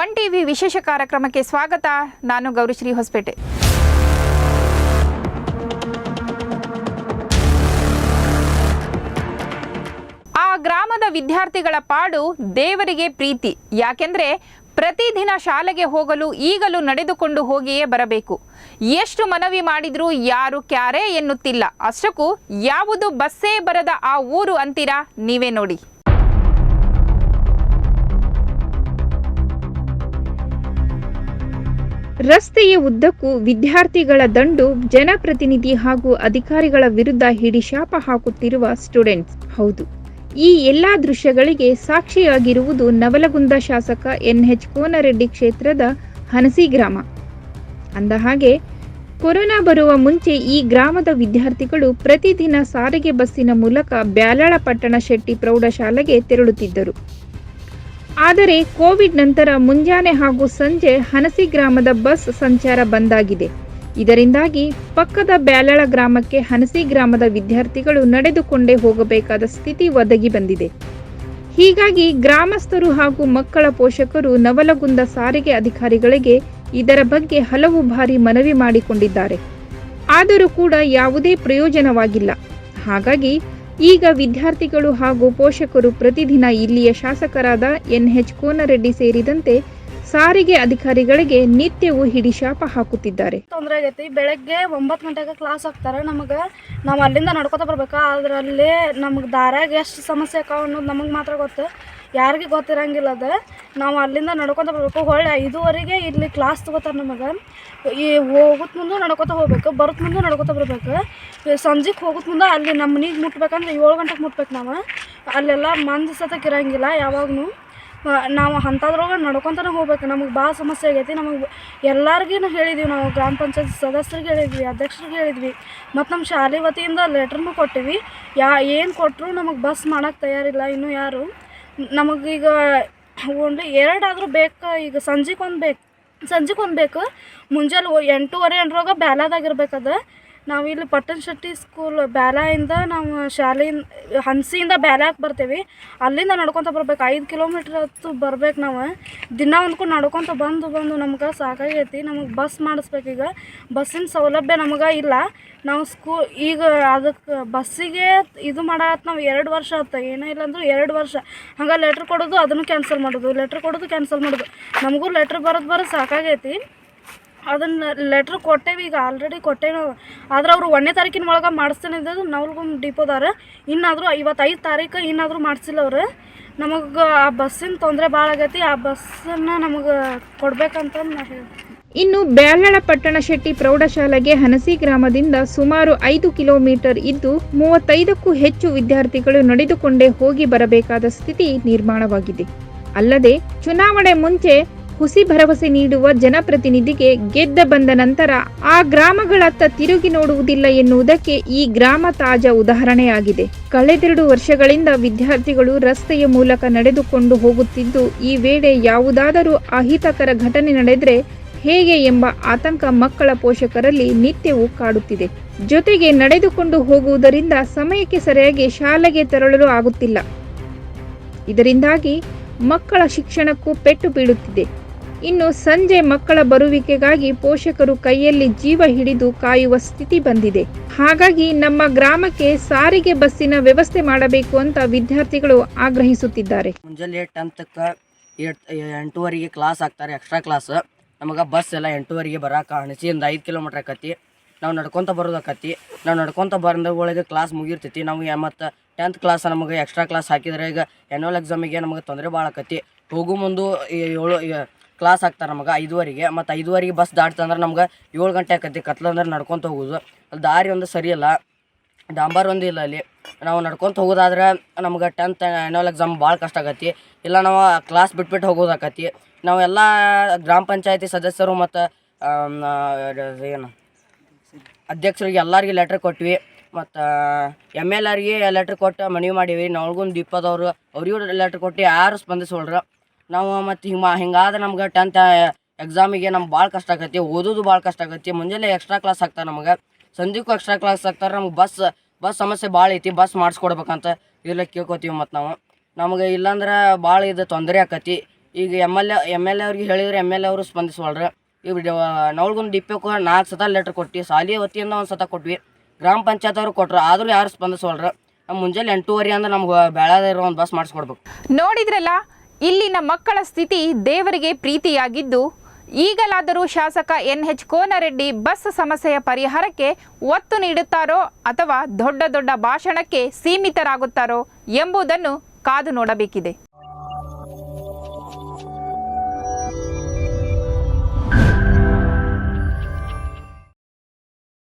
One TV ವಿಶೇಷ ಕಾರ್ಯಕ್ರಮಕ್ಕೆ ಸ್ವಾಗತ. ನಾನು ಗೌರಿಶ್ರೀ ಹೊಸಪೇಟೆ. ಆ ಗ್ರಾಮದ ವಿದ್ಯಾರ್ಥಿಗಳ ಪಾಡು ದೇವರಿಗೆ ಪ್ರೀತಿ. ಯಾಕೆಂದ್ರೆ ಪ್ರತಿದಿನ ಶಾಲೆಗೆ ಹೋಗಲು ಈಗಲೂ ನಡೆದುಕೊಂಡು ಹೋಗಿಯೇ ಬರಬೇಕು. ಎಷ್ಟು ಮನವಿ ಮಾಡಿದ್ರೂ ಯಾರು ಕ್ಯಾರೆ ಎನ್ನುತ್ತಿಲ್ಲ. ಅಷ್ಟಕ್ಕೂ ಯಾವುದು ಬಸ್ಸೇ ಬರದ ಆ ಊರು ಅಂತೀರಾ? ನೀವೇ ನೋಡಿ. ರಸ್ತೆಯ ಉದ್ದಕ್ಕೂ ವಿದ್ಯಾರ್ಥಿಗಳ ದಂಡು, ಜನಪ್ರತಿನಿಧಿ ಹಾಗೂ ಅಧಿಕಾರಿಗಳ ವಿರುದ್ಧ ಹಿಡಿಶಾಪ ಹಾಕುತ್ತಿರುವ ಸ್ಟೂಡೆಂಟ್ಸ್. ಹೌದು, ಈ ಎಲ್ಲಾ ದೃಶ್ಯಗಳಿಗೆ ಸಾಕ್ಷಿಯಾಗಿರುವುದು ನವಲಗುಂದ ಶಾಸಕ NH ಕೋನರೆಡ್ಡಿ ಕ್ಷೇತ್ರದ ಹನಸಿ ಗ್ರಾಮ. ಅಂದಹಾಗೆ ಕೊರೋನಾ ಬರುವ ಮುಂಚೆ ಈ ಗ್ರಾಮದ ವಿದ್ಯಾರ್ಥಿಗಳು ಪ್ರತಿದಿನ ಸಾರಿಗೆ ಬಸ್ಸಿನ ಮೂಲಕ ಬ್ಯಾಲಳ ಪಟ್ಟಣ ಶೆಟ್ಟಿ ಪ್ರೌಢಶಾಲೆಗೆ ತೆರಳುತ್ತಿದ್ದರು. ಆದರೆ ಕೋವಿಡ್ ನಂತರ ಮುಂಜಾನೆ ಹಾಗೂ ಸಂಜೆ ಹನಸಿ ಗ್ರಾಮದ ಬಸ್ ಸಂಚಾರ ಬಂದಾಗಿದೆ. ಇದರಿಂದಾಗಿ ಪಕ್ಕದ ಬ್ಯಾಲಳ ಗ್ರಾಮಕ್ಕೆ ಹನಸಿ ಗ್ರಾಮದ ವಿದ್ಯಾರ್ಥಿಗಳು ನಡೆದುಕೊಂಡೇ ಹೋಗಬೇಕಾದ ಸ್ಥಿತಿ ಒದಗಿ ಬಂದಿದೆ. ಹೀಗಾಗಿ ಗ್ರಾಮಸ್ಥರು ಹಾಗೂ ಮಕ್ಕಳ ಪೋಷಕರು ನವಲಗುಂದ ಸಾರಿಗೆ ಅಧಿಕಾರಿಗಳಿಗೆ ಇದರ ಬಗ್ಗೆ ಹಲವು ಬಾರಿ ಮನವಿ ಮಾಡಿಕೊಂಡಿದ್ದಾರೆ. ಆದರೂ ಕೂಡ ಯಾವುದೇ ಪ್ರಯೋಜನವಾಗಿಲ್ಲ. ಹಾಗಾಗಿ ಈಗ ವಿದ್ಯಾರ್ಥಿಗಳು ಹಾಗೂ ಪೋಷಕರು ಪ್ರತಿದಿನ ಇಲ್ಲಿಯ ಶಾಸಕರಾದ NH ಕೋನರೆಡ್ಡಿ ಸೇರಿದಂತೆ ಸಾರಿಗೆ ಅಧಿಕಾರಿಗಳಿಗೆ ನಿತ್ಯವೂ ಹಿಡಿಶಾಪ ಹಾಕುತ್ತಿದ್ದಾರೆ. ತೊಂದರೆ ಆಗೈತಿ. ಬೆಳಗ್ಗೆ 9 ಗಂಟೆಗೆ ಕ್ಲಾಸ್ ಹಾಕ್ತಾರೆ. ನಾವು ಅಲ್ಲಿಂದ ನಡ್ಕೊತ ಬರ್ಬೇಕಾ. ಅದರಲ್ಲಿ ನಮಗೆ ದಾರ್ಯಾಗ ಎಷ್ಟು ಸಮಸ್ಯೆ ಆಕಾವ ಅನ್ನೋದು ನಮಗೆ ಮಾತ್ರ ಗೊತ್ತು, ಯಾರಿಗೆ ಗೊತ್ತಿರಂಗಿಲ್ಲ. ಅದು ನಾವು ಅಲ್ಲಿಂದ ನಡ್ಕೊತ ಬರಬೇಕು. ಹೊಳ್ಳೆ 5:15 ಇಲ್ಲಿ ಕ್ಲಾಸ್ ತೊಗೋತಾರೆ. ನಮಗೆ ಈ ಹೋಗೋತ್ ಮುಂದೆ ನಡ್ಕೊತ ಹೋಗ್ಬೇಕು, ಬರೋತ್ ಮುಂದೆ ನಡ್ಕೊತ ಬರಬೇಕು. ಸಂಜೆಗೆ ಹೋಗೋತ್ ಮುಂದೆ ಅಲ್ಲಿ ನಮ್ಮ ಮನೆಗೆ ಮುಟ್ಬೇಕಂದ್ರೆ 7 ಗಂಟೆಗೆ ಮುಟ್ಬೇಕು. ನಾವು ಅಲ್ಲೆಲ್ಲ ಮಂದಿ ಸತಕ್ಕೆ ಇರಂಗಿಲ್ಲ. ಯಾವಾಗೂ ನಾವು ಅಂಥದ್ರೊಳಗೆ ನಡ್ಕೊತಾನೆ ಹೋಗ್ಬೇಕು. ನಮಗೆ ಭಾಳ ಸಮಸ್ಯೆ ಆಗೈತಿ. ನಮಗೆ ಎಲ್ಲರಿಗೂ ಹೇಳಿದ್ವಿ. ನಾವು ಗ್ರಾಮ ಪಂಚಾಯತ್ ಸದಸ್ಯರಿಗೆ ಹೇಳಿದ್ವಿ, ಅಧ್ಯಕ್ಷರಿಗೆ ಹೇಳಿದ್ವಿ, ಮತ್ತು ನಮ್ಮ ಶಾಲೆ ವತಿಯಿಂದ ಲೆಟ್ರನ್ನು ಕೊಟ್ಟಿವಿ. ಏನು ಕೊಟ್ಟರು ನಮಗೆ ಬಸ್ ಮಾಡೋಕ್ಕೆ ತಯಾರಿಲ್ಲ ಇನ್ನೂ ಯಾರು. ನಮಗೀಗ ಓನ್ಲಿ 2 ಆದರೂ ಬೇಕು. ಈಗ ಸಂಜೆಗೆ ಒಂದು ಬೇಕು. ಮುಂಜಾನೆ 8:30 ಬ್ಯಾಲಾದಾಗಿರ್ಬೇಕದು. ನಾವು ಇಲ್ಲಿ ಪಟ್ಟಣ ಶೆಟ್ಟಿ ಸ್ಕೂಲ್ ಬ್ಯಾಲಾಯಿಂದ ನಾವು ಶಾಲೆಯಿಂದ ಹನಸಿಯಿಂದ ಬ್ಯಾಲಾಕ್ಕೆ ಬರ್ತೀವಿ. ಅಲ್ಲಿಂದ ನಡ್ಕೊತ ಬರ್ಬೇಕು. 5 ಕಿಲೋಮೀಟ್ರ್ ಹೊತ್ತು ಬರ್ಬೇಕು. ನಾವು ದಿನ ಅಂದ್ಕೊಂಡು ನಡ್ಕೊತ ಬಂದು ನಮ್ಗೆ ಸಾಕಾಗೈತಿ. ನಮಗೆ ಬಸ್ ಮಾಡಿಸ್ಬೇಕು. ಈಗ ಬಸ್ಸಿನ ಸೌಲಭ್ಯ ನಮಗೆ ಇಲ್ಲ. ನಾವು ಈಗ ಅದಕ್ಕೆ ಬಸ್ಸಿಗೆ ಇದು ಮಾಡತ್ತೆ. ನಾವು 2 ವರ್ಷ ಆಯ್ತು. ಏನೋ ಇಲ್ಲಾಂದ್ರೆ 2 ವರ್ಷ ಹಂಗೆ ಲೆಟ್ರ್ ಕೊಡೋದು, ಅದನ್ನು ಕ್ಯಾನ್ಸಲ್ ಮಾಡೋದು, ಲೆಟ್ರ್ ಕೊಡೋದು, ಕ್ಯಾನ್ಸಲ್ ಮಾಡೋದು. ನಮಗೂ ಲೆಟ್ರ್ ಬರೋದು ಸಾಕಾಗೈತಿ. ಅದನ್ನು ಲೆಟ್ರ್ ಕೊಟ್ಟೇವಿ. ಈಗ ಆಲ್ರೆಡಿ ಕೊಟ್ಟೇವಿ ನಾವು. ಆದ್ರೆ ಅವರು 1ನೇ ತಾರೀಕಿನ ಒಳಗೆ ಮಾಡಿಸ್ತೇನೆ ಇದ್ದದ್ದು ನವಲಗುಂದ ಡಿಪೋದಾರ. ಇನ್ನಾದರೂ 5 ತಾರೀಕು ಇನ್ನಾದರೂ ಮಾಡಿಸಿಲ್ಲ ಅವರು. ನಮಗೆ ಆ ಬಸ್ಸಿನ ತೊಂದರೆ ಭಾಳ ಆಗೈತಿ. ಆ ಬಸ್ಸನ್ನು ನಮಗೆ ಕೊಡ್ಬೇಕಂತ ನಾ ಹೇಳ್ತೀನಿ. ಇನ್ನು ಬ್ಯಾಲಳ ಪಟ್ಟಣ ಶೆಟ್ಟಿ ಪ್ರೌಢಶಾಲೆಗೆ ಹನಸಿ ಗ್ರಾಮದಿಂದ ಸುಮಾರು 5 ಕಿಲೋಮೀಟರ್ ಇದ್ದು 35ಕ್ಕೂ ಹೆಚ್ಚು ವಿದ್ಯಾರ್ಥಿಗಳು ನಡೆದುಕೊಂಡೇ ಹೋಗಿ ಬರಬೇಕಾದ ಸ್ಥಿತಿ ನಿರ್ಮಾಣವಾಗಿದೆ. ಅಲ್ಲದೆ ಚುನಾವಣೆ ಮುಂಚೆ ಹುಸಿ ಭರವಸೆ ನೀಡುವ ಜನಪ್ರತಿನಿಧಿಗೆ ಗೆದ್ದ ಬಂದ ನಂತರ ಆ ಗ್ರಾಮಗಳತ್ತ ತಿರುಗಿ ನೋಡುವುದಿಲ್ಲ ಎನ್ನುವುದಕ್ಕೆ ಈ ಗ್ರಾಮ ತಾಜಾ ಉದಾಹರಣೆಯಾಗಿದೆ. ಕಳೆದೆರಡು ವರ್ಷಗಳಿಂದ ವಿದ್ಯಾರ್ಥಿಗಳು ರಸ್ತೆಯ ಮೂಲಕ ನಡೆದುಕೊಂಡು ಹೋಗುತ್ತಿದ್ದು, ಈ ವೇಳೆ ಯಾವುದಾದರೂ ಅಹಿತಕರ ಘಟನೆ ನಡೆದರೆ ಹೇಗೆ ಎಂಬ ಆತಂಕ ಮಕ್ಕಳ ಪೋಷಕರಲ್ಲಿ ನಿತ್ಯವೂ ಕಾಡುತ್ತಿದೆ. ಜೊತೆಗೆ ನಡೆದುಕೊಂಡು ಹೋಗುವುದರಿಂದ ಸಮಯಕ್ಕೆ ಸರಿಯಾಗಿ ಶಾಲೆಗೆ ತೆರಳಲು ಆಗುತ್ತಿಲ್ಲ. ಇದರಿಂದಾಗಿ ಮಕ್ಕಳ ಶಿಕ್ಷಣಕ್ಕೂ ಪೆಟ್ಟು ಬೀಳುತ್ತಿದೆ. ಇನ್ನು ಸಂಜೆ ಮಕ್ಕಳ ಬರುವಿಕೆಗಾಗಿ ಪೋಷಕರು ಕೈಯಲ್ಲಿ ಜೀವ ಹಿಡಿದು ಕಾಯುವ ಸ್ಥಿತಿ ಬಂದಿದೆ. ಹಾಗಾಗಿ ನಮ್ಮ ಗ್ರಾಮಕ್ಕೆ ಸಾರಿಗೆ ಬಸ್ಸಿನ ವ್ಯವಸ್ಥೆ ಮಾಡಬೇಕು ಅಂತ ವಿದ್ಯಾರ್ಥಿಗಳು ಆಗ್ರಹಿಸುತ್ತಿದ್ದಾರೆ. ಮುಂಜಾನೆ 10ಕ್ಕೆ 8:30 ಕ್ಲಾಸ್ ಆಗ್ತಾರೆ, ಎಕ್ಸ್ಟ್ರಾ ಕ್ಲಾಸ್. ನಮಗೆ ಬಸ್ ಎಲ್ಲ 8:30 ಬರೋಕೆ ಹಣಸಿಯಿಂದ 5 ಕಿಲೋಮೀಟ್ರ್ ಆಕತಿ. ನಾವು ನಡ್ಕೊತ ಬರೋದಾಕತಿ. ನಾವು ನಡ್ಕೊತ ಬಂದ ಒಳಗೆ ಕ್ಲಾಸ್ ಮುಗಿರ್ತೈತಿ. ನಾವು ಮತ್ತು 10th ಕ್ಲಾಸ್ ನಮಗೆ ಎಕ್ಸ್ಟ್ರಾ ಕ್ಲಾಸ್ ಹಾಕಿದ್ರೆ ಈಗ ಆ್ಯನ್ಯುವಲ್ ಎಕ್ಸಾಮಿಗೆ ನಮಗೆ ತೊಂದರೆ ಭಾಳ ಆಕತಿ. ಹೋಗೋ ಮುಂದೆ 7 ಕ್ಲಾಸ್ ಆಗ್ತಾರೆ ನಮಗೆ 5:30. ಮತ್ತು 5:30 ಬಸ್ ದಾಟ್ತಂದ್ರೆ ನಮ್ಗೆ 7 ಗಂಟೆ ಆಕತಿ. ಕತ್ಲಂದ್ರೆ ನಡ್ಕೊತ ಹೋಗೋದು. ಅಲ್ಲಿ ದಾರಿ ಒಂದು ಸರಿ ಇಲ್ಲ, ಡಾಂಬರ್ ಒಂದು ಇಲ್ಲ. ಅಲ್ಲಿ ನಾವು ನಡ್ಕೊತ ಹೋಗೋದಾದ್ರೆ ನಮ್ಗೆ 10th ಆ್ಯನ್ಯುವಲ್ ಎಕ್ಸಾಮ್ ಭಾಳ ಕಷ್ಟ ಆಗತಿ. ಇಲ್ಲ ನಾವು ಕ್ಲಾಸ್ ಬಿಟ್ಬಿಟ್ಟು ಹೋಗೋದಾಕತಿ. ನಾವೆಲ್ಲ ಗ್ರಾಮ ಪಂಚಾಯತಿ ಸದಸ್ಯರು ಮತ್ತು ಏನು ಅಧ್ಯಕ್ಷರಿಗೆ ಎಲ್ಲರಿಗೆ ಲೆಟ್ರ್ ಕೊಟ್ವಿ. ಮತ್ತು MLAರಿಗೆ ಲೆಟ್ರ್ ಕೊಟ್ಟು ಮನವಿ ಮಾಡೀವಿ. ನವಲಗುಂದ ಡಿಪೋದವರು ಅವ್ರಿಗೂ ಲೆಟ್ರ್ ಕೊಟ್ಟು ಯಾರು ಸ್ಪಂದಿಸೋಳ್ರ. ನಾವು ಮತ್ತು ಹಿಂಗಾದ್ರೆ ನಮ್ಗೆ 10th ಎಕ್ಸಾಮಿಗೆ ನಮ್ಗೆ ಭಾಳ ಕಷ್ಟ ಆಗತ್ತೆ. ಓದೋದು ಭಾಳ ಕಷ್ಟ ಆಗತ್ತೆ. ಮುಂಜಾನೆ ಎಕ್ಸ್ಟ್ರಾ ಕ್ಲಾಸ್ ಆಗ್ತಾರೆ ನಮಗೆ, ಸಂಜೆಗೂ ಎಕ್ಸ್ಟ್ರಾ ಕ್ಲಾಸ್ ಆಗ್ತಾರೆ. ನಮ್ಗೆ ಬಸ್ ಸಮಸ್ಯೆ ಭಾಳ ಐತಿ. ಬಸ್ ಮಾಡಿಸ್ಕೊಡ್ಬೇಕಂತ ಇಲ್ಲ ಕೇಳ್ಕೊತೀವಿ. ಮತ್ತು ನಮಗೆ ಇಲ್ಲಾಂದ್ರೆ ಭಾಳ ಇದು ತೊಂದರೆ ಆಕತಿ. ಈಗ ಎಮ್ ಎಲ್ ಎ ಅವ್ರಿಗೆ ಹೇಳಿದ್ರೆ ಎಮ್ ಎಲ್ ಎ ಅವರು ಸ್ಪಂದಿಸವಲ್ರಿ. ಈಗ ನವಲ್ಗುಂದ ಡಿಪೋಕ್ಕೆ 4 ಸತ ಲೆಟ್ರ್ ಕೊಟ್ಟು ಸಾಲಿ ವತಿಯಿಂದ 1 ಸತ ಕೊಟ್ವಿ, ಗ್ರಾಮ ಪಂಚಾಯತ್ ಅವ್ರು ಕೊಟ್ರು, ಆದರೂ ಯಾರು ಸ್ಪಂದಿಸವಲ್ರಿ. ನಮ್ಮ ಮುಂಜಾನೆ 8:30 ಅಂದ್ರೆ ನಮ್ಗೆ ಬೆಳದ ಇರೋ ಒಂದು ಬಸ್ ಮಾಡಿಸ್ಕೊಡ್ಬೇಕು. ನೋಡಿದ್ರಲ್ಲ, ಇಲ್ಲಿನ ಮಕ್ಕಳ ಸ್ಥಿತಿ ದೇವರಿಗೆ ಪ್ರೀತಿಯಾಗಿದ್ದು, ಈಗಲಾದರೂ ಶಾಸಕ NH ಕೋನರೆಡ್ಡಿ ಬಸ್ ಸಮಸ್ಯೆಯ ಪರಿಹಾರಕ್ಕೆ ಒತ್ತು ನೀಡುತ್ತಾರೋ ಅಥವಾ ದೊಡ್ಡ ದೊಡ್ಡ ಭಾಷಣಕ್ಕೆ ಸೀಮಿತರಾಗುತ್ತಾರೋ ಎಂಬುದನ್ನು ಕಾದು ನೋಡಬೇಕಿದೆ.